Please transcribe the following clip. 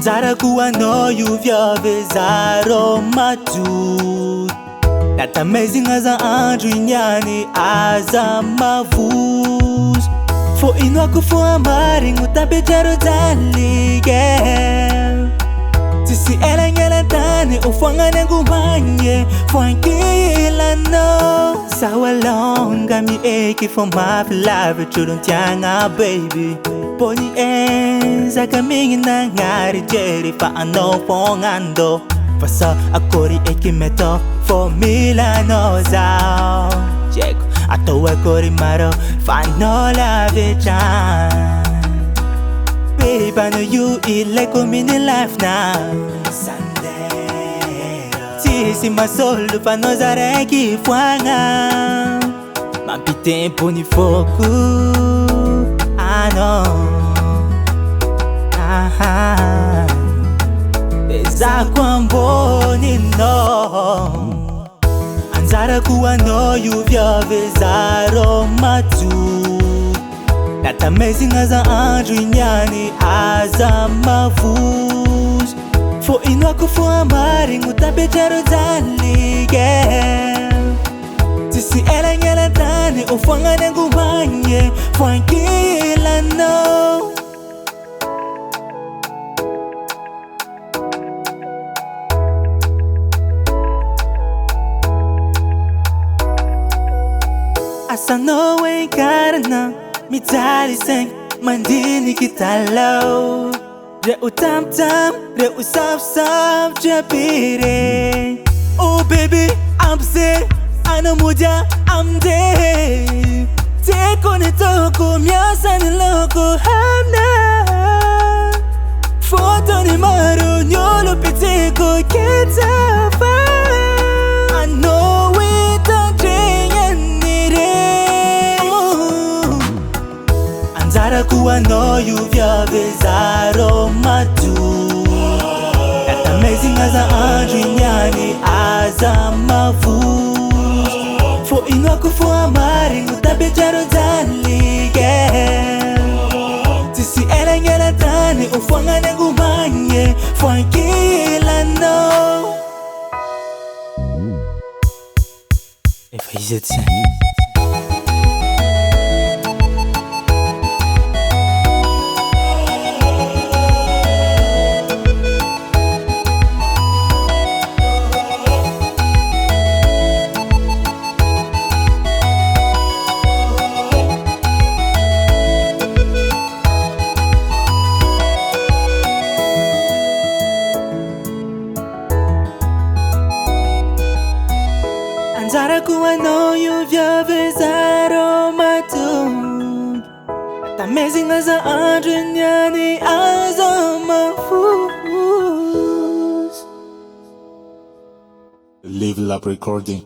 Anjara kuwa you viave zaro matu That amazing as an andrew nyani as a mavus For inwaku for amari ngutabe jaro dalige Tisi ela nyala tani ufwanga nengu manye Fwankila no Sawa longa mi eki for my love Churun tianga baby Poni enza kamingi na ngari jeri fa ano pongando Fasa akori eki meto for Milano zao Cheko ato akori maro fa no la vechan Babe I know you eat like a mini life now Sandero Tisi masolo fa no zareki fwanga Mampi tempo ni foku I know Eza kwamboni no Anjara kuwa you viave zaro matu That amazing as an andrew nyani as a mavus For inwaku for amari ngutabe jaro dalige Tisi ela nyala tani ufwanga nengu manye Fwankila no Asa no way karana mitali seng mandini kitalo Re utam tam re usap sap jabire Oh baby I'm there Ano muja I'm there Teko ni toko miasa ni loko hamna Foto ni maro nyolo piteko ketafa I know it Anjara kuwa you viave zaro matu That amazing as an andrew nyani as a mavus For inwaku for amari ngutabe jaro dalige Tisi ela nyala tani ufwanga nengu manye Fwankila no If I said Anjara kuwa you viave zaro matu That amazing as an andrew nyani as a mavus Live Lab Recording.